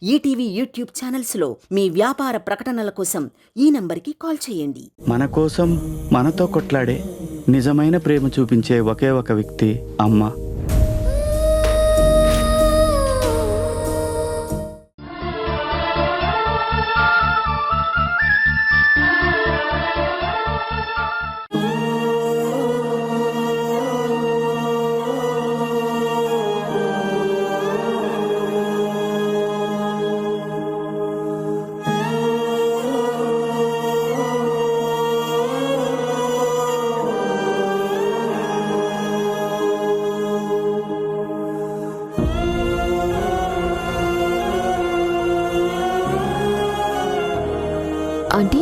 ETV YouTube ఛానల్స్లో మీ వ్యాపార ప్రకటనల కోసం ఈ నంబర్కి కాల్ చేయండి. మన కోసం మనతో కొట్లాడే నిజమైన ప్రేమ చూపించే ఒకే ఒక వ్యక్తి అమ్మ. ఆంటీ,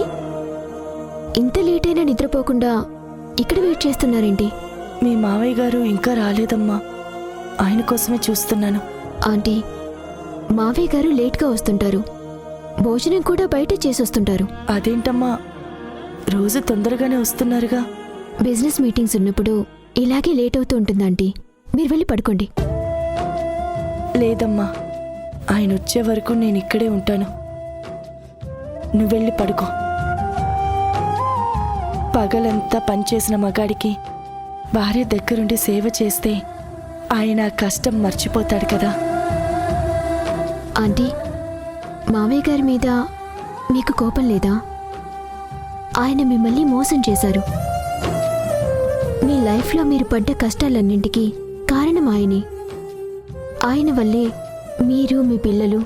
ఇంత లేట్ అయినా నిద్రపోకుండా ఇక్కడ వెయిట్ చేస్తున్నారేంటి? మీ మావయ్య గారు ఇంకా రాలేదమ్మా, ఆయన కోసమే చూస్తున్నాను. ఆంటీ, మావయ్య గారు లేట్గా వస్తుంటారు, భోజనం కూడా బయటే చేసొస్తుంటారు. అదేంటమ్మా, రోజు తొందరగానే వస్తున్నారుగా. బిజినెస్ మీటింగ్స్ ఉన్నప్పుడు ఇలాగే లేట్ అవుతూ ఉంటుంది ఆంటీ. మీరు వెళ్ళి పడుకోండి. లేదమ్మా, ఆయన వచ్చే వరకు నేను ఇక్కడే ఉంటాను. నువ్వు వెళ్ళి పడుకో. పగలంతా పనిచేసిన మగాడికి భార్య దగ్గరుండి సేవ చేస్తే ఆయన కష్టం మర్చిపోతాడు కదా. ఆంటీ, మావయ్య గారి మీద మీకు కోపం లేదా? ఆయన మిమ్మల్ని మోసం చేశారు. మీ లైఫ్లో మీరు పడ్డ కష్టాలన్నింటికీ కారణం ఆయనే. ఆయన వల్లే మీరు, మీ పిల్లలు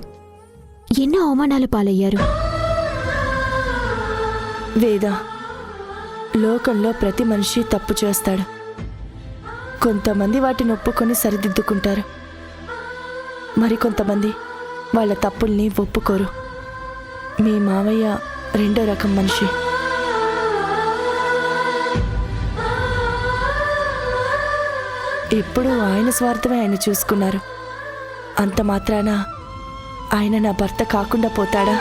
ఎన్నో అవమానాల పాలయ్యారు. వేద, లోకంలో ప్రతి మనిషి తప్పు చేస్తాడు. కొంతమంది వాటిని ఒప్పుకొని సరిదిద్దుకుంటారు, మరికొంతమంది వాళ్ళ తప్పుల్ని ఒప్పుకోరు. మీ మావయ్య రెండో రకం మనిషి. ఎప్పుడూ ఆయన స్వార్థమే ఆయన చూసుకున్నారు. అంత మాత్రాన ఆయన నా భర్త కాకుండా పోతాడా?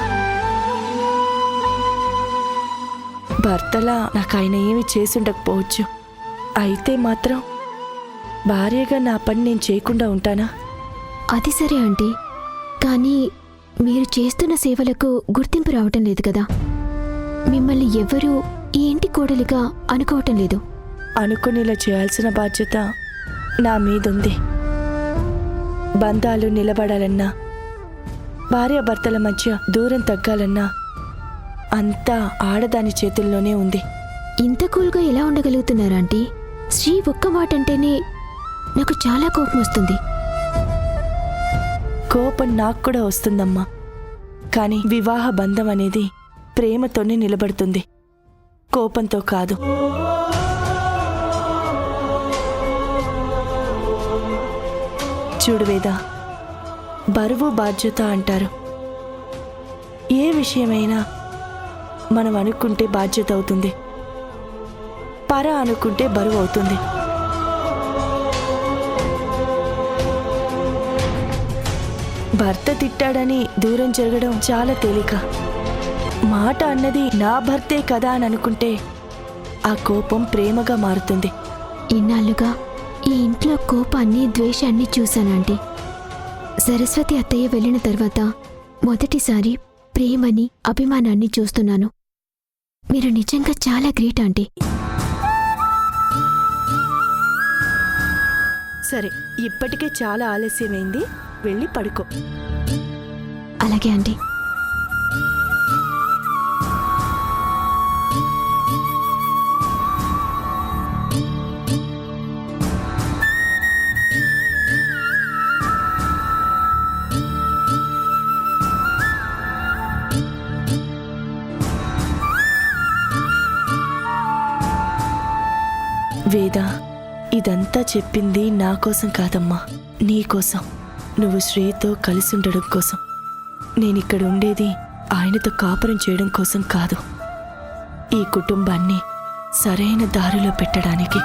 భర్తలా నాకు ఆయన ఏమి చేసుండకపోవచ్చు, అయితే మాత్రం భార్యగా నా పని నేను చేయకుండా ఉంటానా? అది సరే ఆంటీ, కానీ మీరు చేస్తున్న సేవలకు గుర్తింపు రావటం లేదు కదా. మిమ్మల్ని ఎవ్వరూ ఈ ఇంటి కోడలిగా అనుకోవటం లేదు. అనుకునేలా చేయాల్సిన బాధ్యత నా మీదుంది. బంధాలు నిలబడాలన్నా, భార్యాభర్తల మధ్య దూరం తగ్గాలన్నా అంతా ఆడదాని చేతుల్లోనే ఉంది. ఇంత కూల్గా ఎలా ఉండగలుగుతున్నారా ఆంటీ? శ్రీ ఒక్క మాట అంటేనే నాకు చాలా కోపం వస్తుంది. కోపం నాకు కూడా వస్తుందమ్మా, కానీ వివాహ బంధం అనేది ప్రేమతోనే నిలబడుతుంది, కోపంతో కాదు. చూడు వేద, బరువు బాధ్యత అంటారు. ఏ విషయమైనా మనం అనుకుంటే బాధ్యత అవుతుంది, పర అనుకుంటే బరువు అవుతుంది. భర్త తిట్టాడని దూరం జరగడం చాలా తేలిక. మాట అన్నది నా భర్తే కదా అని అనుకుంటే ఆ కోపం ప్రేమగా మారుతుంది. ఇన్నాళ్ళుగా ఈ ఇంట్లో కోపాన్ని, ద్వేషాన్ని చూశానంటీ. సరస్వతి అత్తయ్య వెళ్ళిన తర్వాత మొదటిసారి ప్రేమని, అభిమానాన్ని చూస్తున్నాను. మీరు నిజంగా చాలా గ్రేట్ ఆంటీ. సరే, ఇప్పటికే చాలా ఆలస్యమైంది, వెళ్ళి పడుకో. అలాగే ఆంటీ. వేద, ఇదంతా చెప్పింది నా కోసం కాదమ్మా, నీ కోసం. నువ్వు శ్రీతో కలిసి ఉండడం కోసం. నేనిక్కడ ఉండేది ఆయనతో కాపురం చేయడం కోసం కాదు, ఈ కుటుంబాన్ని సరైన దారిలో పెట్టడానికి.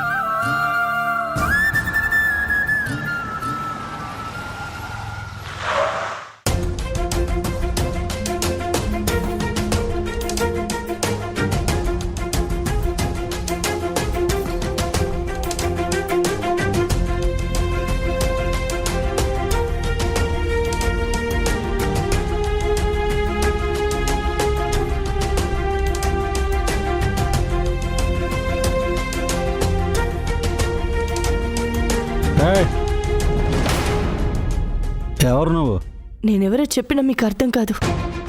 నేనెవరో చెప్పినా మీకు అర్థం కాదు.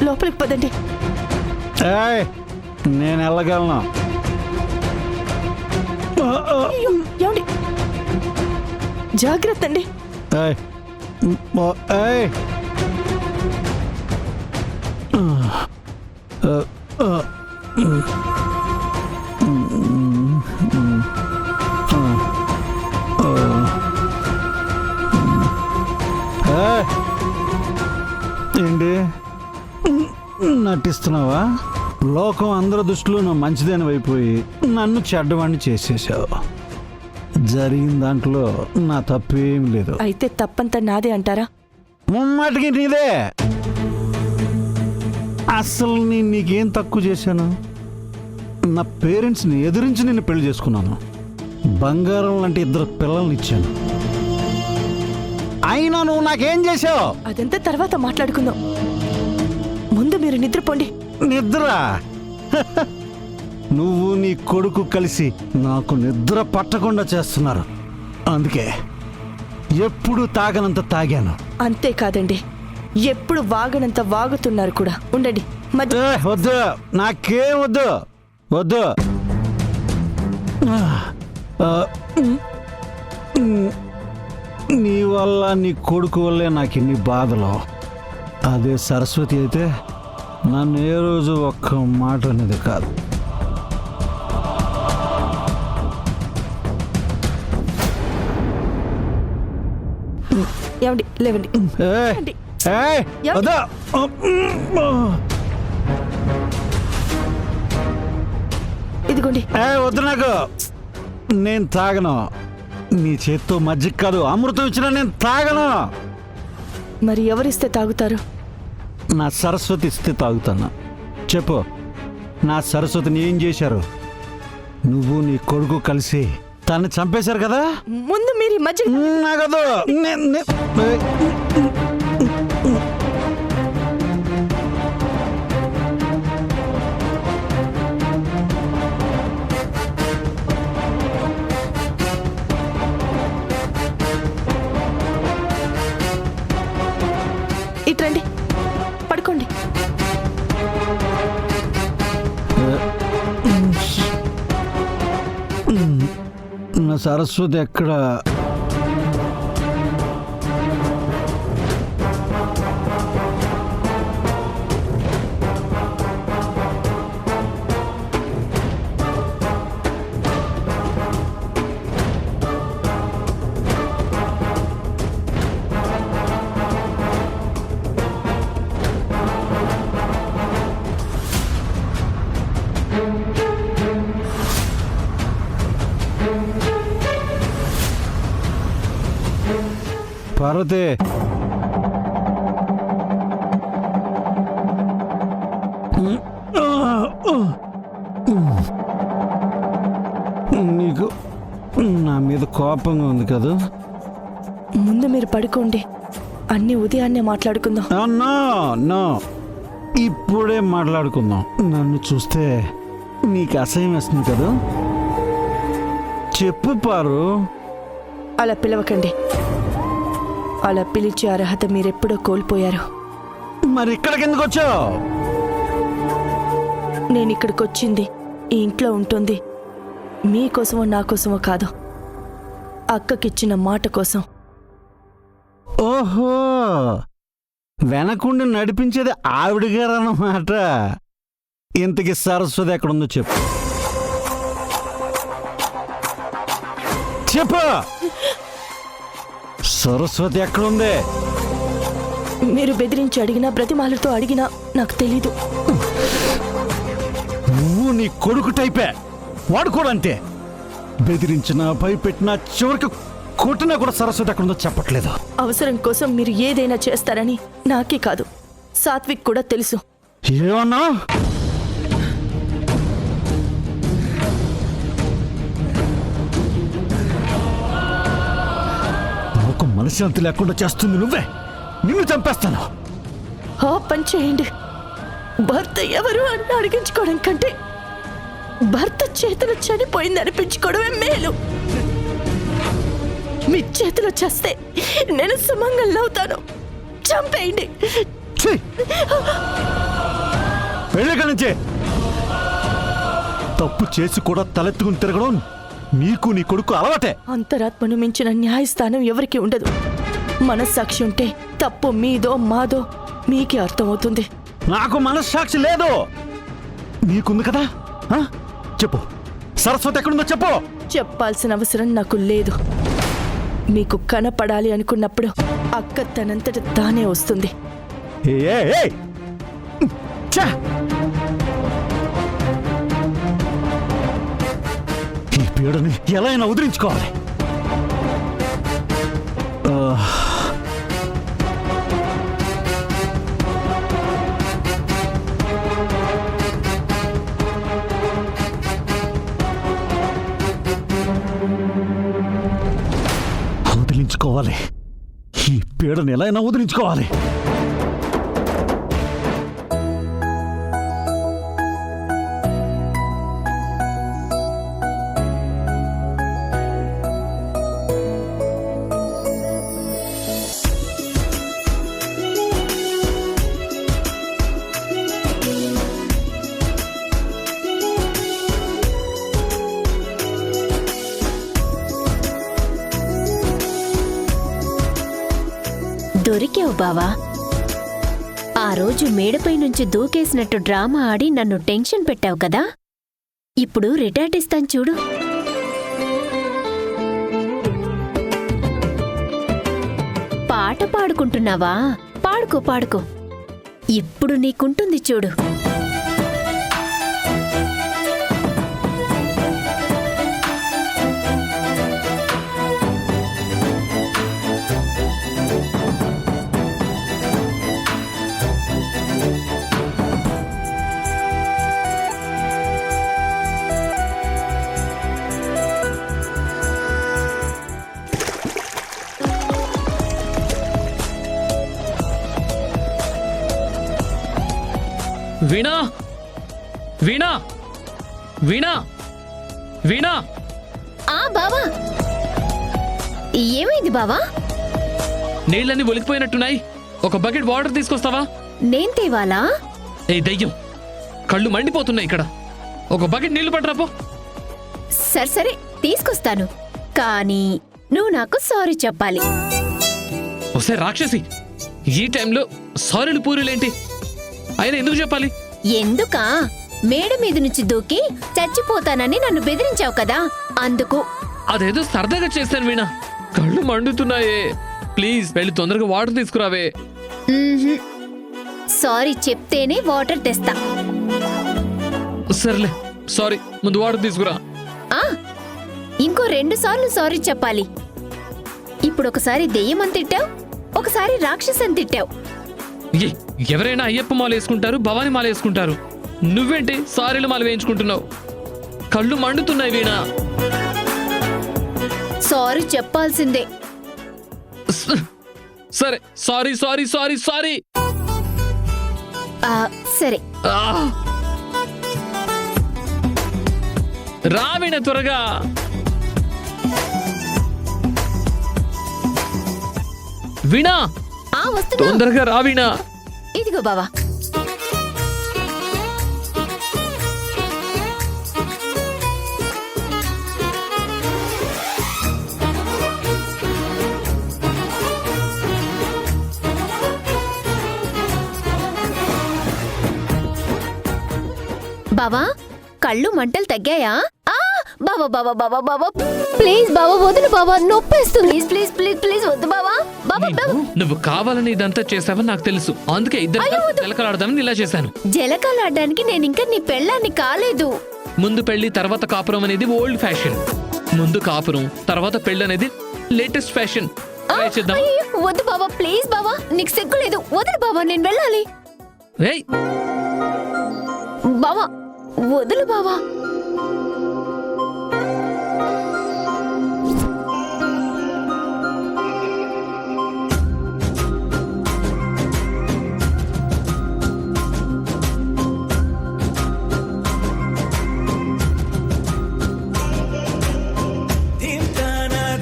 లోపలికి పదండి. ఏయ్, నేను వెళ్ళగలను. అయ్యో, ఏమండి? జాగ్రత్త అండి. ఏయ్, ఏయ్. ఏంటి నటిస్తున్నావా? లోకం అందరి దృష్టిలో నువ్వు మంచిదని అయిపోయి నన్ను చెడ్డవాణ్ణి చేసేసావు. జరిగిన దాంట్లో నా తప్పేం లేదు. అయితే తప్పంతా నాదే అంటారా? ముమ్మాటికి నీదే. అసలు నేను నీకేం తక్కువ చేశాను? నా పేరెంట్స్ని ఎదిరించి నిన్ను పెళ్లి చేసుకున్నాను. బంగారం లాంటి 2 పిల్లల్ని ఇచ్చాను. అయినా నువ్వు నాకేం చేసావు? అదంతా తర్వాత మాట్లాడుకుందాం. ముందు మీరు నిద్రపోండి. నిద్ర? నువ్వు నీ కొడుకు కలిసి నాకు నిద్ర పట్టకుండా చేస్తున్నారు. అందుకే ఎప్పుడు తాగనంత తాగాను. అంతేకాదండి, ఎప్పుడు వాగనంత వాగుతున్నారు కూడా. ఉండండి. వద్దు, నాకేం వద్దు. వద్దు. నీ వల్ల నీ కొడుకు వల్లే నాకు ఇన్ని బాధలు. అదే సరస్వతి అయితే నన్ను ఏ రోజు ఒక్క మాట అనేది కాదు. ఏమండి, లేవండి. ఇదిగోండి. వద్దు, నాకు నేను తాగను. నీ చేత్తో మజ్జిగ కాదు అమృతం ఇచ్చినా నేను తాగను. మరి ఎవరిస్తే తాగుతారు? నా సరస్వతి ఇస్తే తాగుతాను. చెప్పు, నా సరస్వతిని ఏం చేశారు? నువ్వు నీ కొడుకు కలిసి తన్ని చంపేశారు కదా. ముందు మీరు ఈ మధ్య నాగదు. ఇట్రండి, పడుకోండి. నా సరస్వతి ఎక్కడ? పార్వతి, నీకు నా మీద కోపంగా ఉంది కదా? ముందు మీరు పడుకోండి. అన్ని ఉదయాన్నే మాట్లాడుకుందాం. నో నో, ఇప్పుడే మాట్లాడుకుందాం. నన్ను చూస్తే నీకు అసహ్యం వేస్తుంది కదా? చెప్పు పారు. అలా పిలవకండి. అలా పిలిచే అర్హత మీరెప్పుడో కోల్పోయారు. మరి ఇక్కడికి ఎందుకు వచ్చావు? నేను ఇక్కడికి వచ్చింది, ఈ ఇంట్లో ఉంటుంది మీకోసమో నా కోసమో కాదు, అక్కకిచ్చిన మాట కోసం. ఓహో, వెనకుండి నడిపించేది ఆవిడ గారు అన్నమాట. ఇంతకి సరస్వతి ఎక్కడుందో చెప్పు. చెప్పు, సరస్వతి ఎక్కడుంది? మీరు బెదిరించి అడిగినా బ్రతిమాలతో అడిగినా నాకు తెలీదు. నువ్వు నీ కొడుకు టైపే, వాడు కూడా అంతే. బెదిరించినా భయపెట్టినా చివరికి కొట్టినా కూడా సరస్వతి ఎక్కడుందో చెప్పట్లేదు. అవసరం కోసం మీరు ఏదైనా చేస్తారని నాకే కాదు, సాత్విక్ కూడా తెలుసు. ఏమన్నా? ఒక మనశ్శాంతి లేకుండా చేస్తుంది నువ్వే. నిన్ను చంపేస్తాను. ఆ పని చేయండి. భర్త ఎవరు అని అడిగించుకోవడం కంటే భర్త చేతిలో చనిపోయింది అనిపించుకోవడమే మేలు. మీ చేతిలో చేస్తే నేను సుమంగళి అవుతాను. చంపేయండి. ఛీ! వెళ్ళి నుంచే తప్పు చేసి కూడా తలెత్తుకుని తిరగడం నీకు నీ కొడుకు అలవాటే. అంతరాత్మను మించిన న్యాయస్థానం ఎవరికి ఉండదు. మనస్సాక్షి ఉంటే తప్పు మీదో మాదో మీకే అర్థమవుతుంది. నాకు మనస్సాక్షి లేదు, నీకుంది కదా. ఆ? చెప్పు, సరస్వతి ఎక్కడుందో చెప్పు. చెప్పాల్సిన అవసరం నాకు లేదు. మీకు కనపడాలి అనుకున్నప్పుడు అక్క తనంతట తానే వస్తుంది. ఏయ్! ఛా! ఈ పీడని ఎలా అయినా వదిలించుకోవాలి. వదిలించుకోవాలి. ఈ పీడని ఎలా అయినా వదిలించుకోవాలి. దొరికావు బావా. ఆ రోజు మేడపై నుంచి దూకేసినట్టు డ్రామా ఆడి నన్ను టెన్షన్ పెట్టావు కదా. ఇప్పుడు రిటార్ట్ ఇస్తాను చూడు. పాట పాడుకుంటున్నావా? పాడుకో పాడుకో. ఇప్పుడు నీకుంటుంది చూడు. వీణా, వీణా, వీణా, వీణా. ఆ బావా, ఏమైంది బావా? నీళ్ళన్నీ ఒలికిపోయినట్టున్నాయి. ఒక బకెట్ వాటర్ తీసుకొస్తావా? నేను తేవాలా? ఏ దయ్యం, కళ్ళు మండిపోతున్నాయి ఇక్కడ. ఒక బకెట్ నీళ్లు పట్టరాపో. సరే తీసుకొస్తాను, కానీ నువ్వు నాకు సారీ చెప్పాలి. ఒకసారి రాక్షసి, ఈ టైంలో సారీలు పూరీలేంటి? ఆయన ఎందుకు చెప్పాలి? ఎందుకా? మేడ మీద నుంచి దూకి చచ్చిపోతానని నన్ను బెదిరించావు కదా, అందుకు. అదేదో సరదాగా చేశాను వీణా. కళ్ళు మండుతున్నాయే. ప్లీజ్ వెళ్ళి తొందరగా వాటర్ తీసుకురావే. మ్మ్హ్మ్. సారీ చెప్తేనే వాటర్ తెస్తా. సర్లే, సారీ, ముందు వాటర్ తీసుకురా. ఆ ఇంకో 2 సార్లు సారీ చెప్పాలి. ఇప్పుడు ఒకసారి దెయ్యమని తిట్టావు, ఒకసారి రాక్షసని తిట్టావు. ఎవరైనా అయ్యప్ప మాల వేసుకుంటారు, భవానీ మాల వేసుకుంటారు. నువ్వేంటి సారీలు మాల వేయించుకుంటున్నావు? కళ్ళు మండుతున్నాయి వీణా. సారీ చెప్పాల్సిందే. సరే, సారీ సారీ సారీ సారీ. సరే. రా వీణ, త్వరగా. వీణా, వస్తున్నా. తొందరగా రా వీణా. ఇదిగో బావా. బావా, కళ్ళు మంటలు తగ్గాయా? బావా బావా బావా బావా, ప్లీజ్ బావా వదులు బావా, నొప్పేస్తుంది. ప్లీజ్ ప్లీజ్ ప్లీజ్ వద్దు బావా. బావా నువ్వు కావాలని ఇదంతా చేసావని నాకు తెలుసు. అందుకే ఇద్దరు జలకలాడదామని ఇలా చేశాను. జలకాలాడడానికి నేను ఇంకా నీ పెళ్ళాన్ని కాలేదు. ముందు పెళ్లి తర్వాత కాపురం అనేది ఓల్డ్ ఫ్యాషన్. ముందు కాపురం తర్వాత పెళ్లి అనేది లేటెస్ట్ ఫ్యాషన్. వద్దు బావా, ప్లీజ్ బావా, నీకు సిగ్గు లేదు. వదులు బావా, నేను వెళ్ళాలి. బావా వదులు బావా.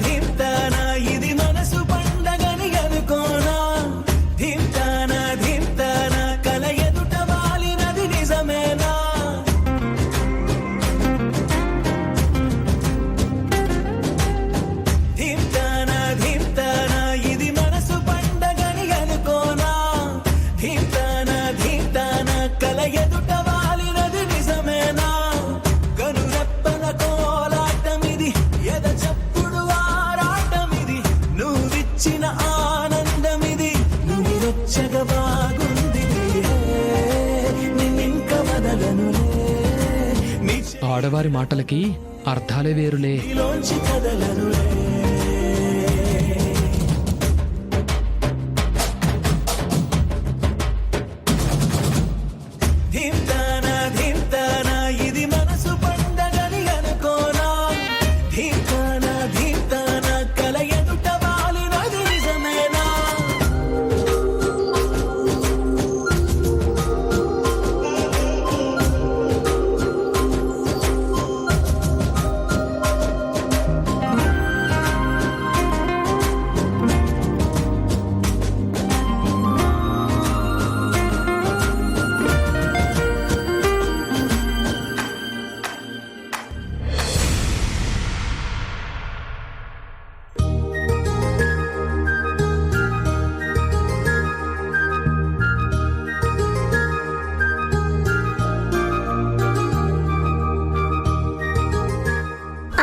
ధింతానా ఇది మనసు పండగని అనుకోనా. ధిం ఆడవారి మాటలకి అర్థాలే వేరులే.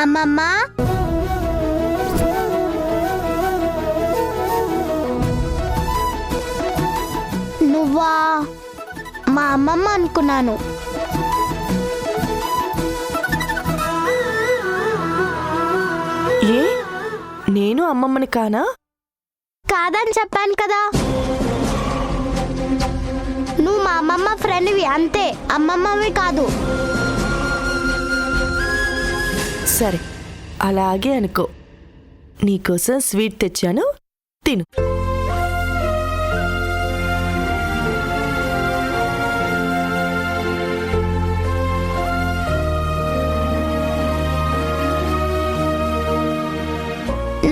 అమ్మమ్మ, నువ్వా? మా అమ్మమ్మ అనుకున్నాను. ఏ నేను అమ్మమ్మని కానా? కాదని చెప్పాను కదా. నువ్వు మా అమ్మమ్మ ఫ్రెండ్వి అంతే, అమ్మమ్మవి కాదు. సరే అలాగే అనుకో. నీకోసం స్వీట్ తెచ్చాను, తిను.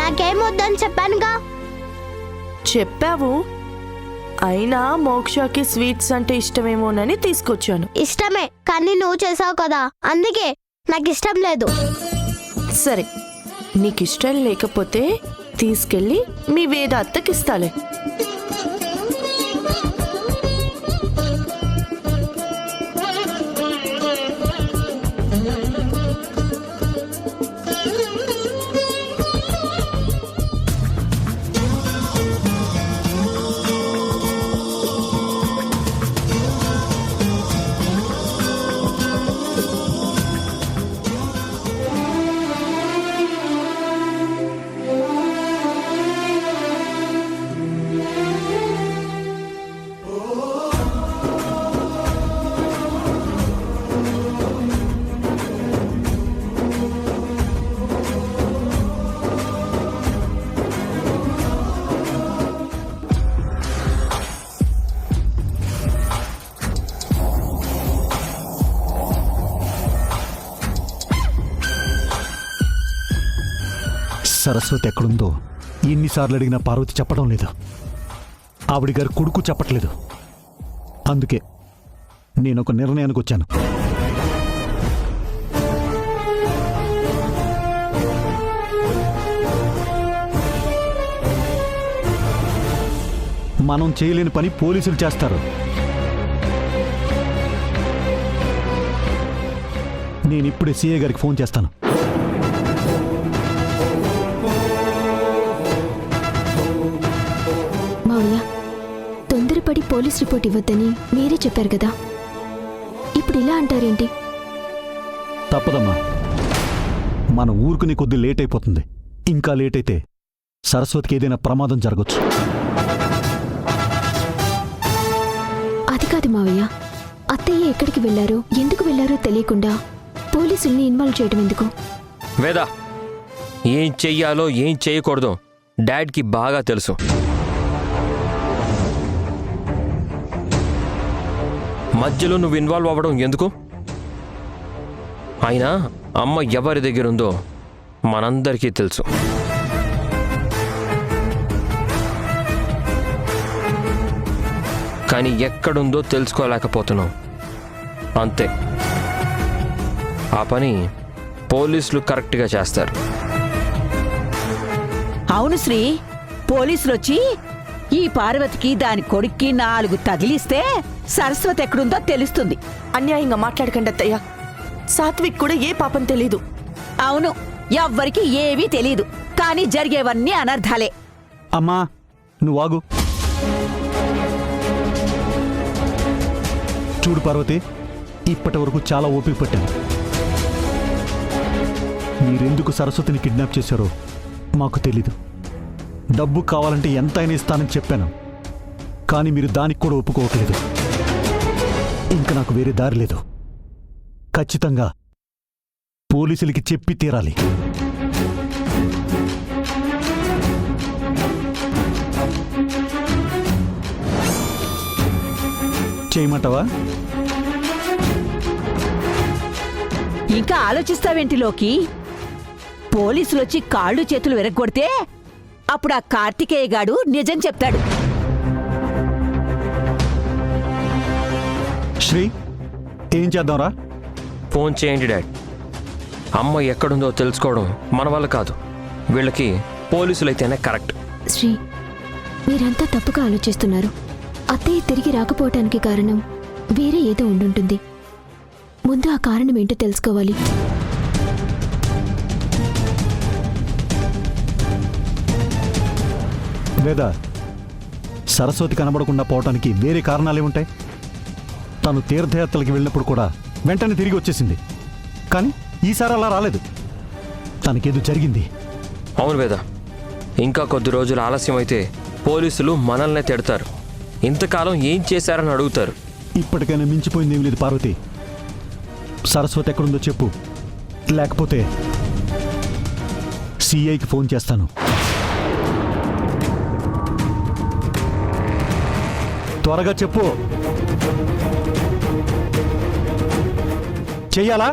నాకేం వద్దని చెప్పానుగా. చెప్పావు, అయినా మోక్షకి స్వీట్స్ అంటే ఇష్టమేమోనని తీసుకొచ్చాను. ఇష్టమే, కానీ నువ్వు చేసావు కదా, అందుకే నాకు ఇష్టం లేదు. సరే నీకిష్టం లేకపోతే తీసుకెళ్ళి మీ వేద అత్తకిస్తాలే. సరస్వతి ఎక్కడుందో ఎన్నిసార్లు అడిగినా పార్వతి చెప్పడం లేదు. ఆవిడ గారి కొడుకు చెప్పట్లేదు. అందుకే నేను ఒక నిర్ణయానికి వచ్చాను. మనం చేయలేని పని పోలీసులు చేస్తారు. నేను ఇప్పుడే సీఏ గారికి ఫోన్ చేస్తాను. మావయ్య, తొందరపడి పోలీస్ రిపోర్ట్ ఇవ్వద్దని మీరే చెప్పారు కదా, ఇప్పుడు ఇలా అంటారేంటి? తప్పదమ్మా, మన ఊరుకుని కొద్ది లేట్ అయిపోతుంది. ఇంకా లేట్ అయితే సరస్వతికి ఏదైనా ప్రమాదం జరగచ్చు. అది కాదు మావయ్య, అత్తయ్య ఎక్కడికి వెళ్లారో ఎందుకు వెళ్లారో తెలియకుండా పోలీసుల్ని ఇన్వాల్వ్ చేయడం ఎందుకు? వేద, ఏం చెయ్యాలో ఏం చేయకూడదో డాడ్కి బాగా తెలుసు. మధ్యలో నువ్వు ఇన్వాల్వ్ అవ్వడం ఎందుకు? అయినా అమ్మ ఎవరి దగ్గర ఉందో మనందరికీ తెలుసు. కానీ ఎక్కడుందో తెలుసుకోలేకపోతున్నాం, అంతే. ఆ పని పోలీసులు కరెక్ట్గా చేస్తారు. అవును శ్రీ, పోలీసులొచ్చి ఈ పార్వతికి దాని కొడుక్కి 4 తగిలిస్తే సరస్వతి ఎక్కడుందో తెలుస్తుంది. అన్యాయంగా మాట్లాడకండి అత్తయ్య. సాత్విక్ కూడా ఏ పాపం తెలీదు. అవును, ఎవ్వరికి ఏవీ తెలీదు, కానీ జరిగేవన్నీ అనర్థాలే. అమ్మా నువ్వు ఆగు. చూడు పార్వతి, ఇప్పటి వరకు చాలా ఓపిక పట్టాను. మీరెందుకు సరస్వతిని కిడ్నాప్ చేశారో మాకు తెలీదు. డబ్బు కావాలంటే ఎంతైనా ఇస్తానని చెప్పాను, కానీ మీరు దానికి కూడా ఒప్పుకోవట్లేదు. ఇంకా నాకు వేరే దారి లేదు. ఖచ్చితంగా పోలీసులకి చెప్పి తీరాలి. చేయమంటావా? ఇంకా ఆలోచిస్తావేంటి లోకి? పోలీసులు వచ్చి కాళ్ళు చేతులు విరగ్గొడితే అప్పుడు ఆ కార్తికేయ గాడు నిజం చెప్తాడు. శ్రీ, ఏం చేద్దాంరా? ఫోన్ చేయండి డాడ్. అమ్మ ఎక్కడుందో తెలుసుకోవడం మన వల్ల కాదు. వీళ్ళకి పోలీసులైతేనే కరెక్ట్. శ్రీ, మీరంతా తప్పుగా ఆలోచిస్తున్నారు. అత్తయ్య తిరిగి రాకపోవటానికి కారణం వేరే ఏదో ఉండుంటుంది. ముందు ఆ కారణం ఏంటో తెలుసుకోవాలి. లేదా సరస్వతి కనబడకుండా పోవటానికి వేరే కారణాలే ఉంటాయి. తను తీర్థయాత్రలకి వెళ్ళినప్పుడు కూడా వెంటనే తిరిగి వచ్చేసింది, కానీ ఈసారి అలా రాలేదు. తనకేదో జరిగింది. అవును వేద, ఇంకా కొద్ది రోజులు ఆలస్యం అయితే పోలీసులు మనల్నే తిడతారు. ఇంతకాలం ఏం చేశారని అడుగుతారు. ఇప్పటికైనా మించిపోయింది ఏమి లేదు పార్వతి. సరస్వతి ఎక్కడుందో చెప్పు, లేకపోతే సిఐకి ఫోన్ చేస్తాను. త్వరగా చెప్పు. చెయ్యాలా?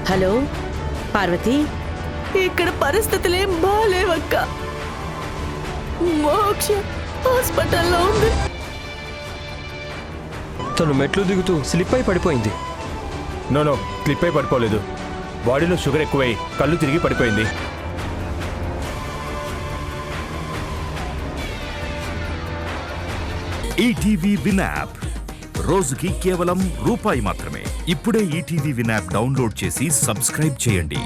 హలో పార్వతి, ఇక్కడ పరిస్థితులేం బాలేవక్క. మోక్ష హాస్పిటల్లో ఉంది. తను మెట్లు దిగుతూ స్లిప్ అయి పడిపోయింది. నో స్లిప్ అయి పడిపోలేదు. బాడీలో షుగర్ ఎక్కువై కళ్ళు తిరిగి పడిపోయింది. ఈటీవీ విన్ యాప్ రోజుకి కేవలం రూపాయి మాత్రమే. ఇప్పుడే ఈటీవీ విన్ యాప్ డౌన్లోడ్ చేసి సబ్స్క్రైబ్ చేయండి.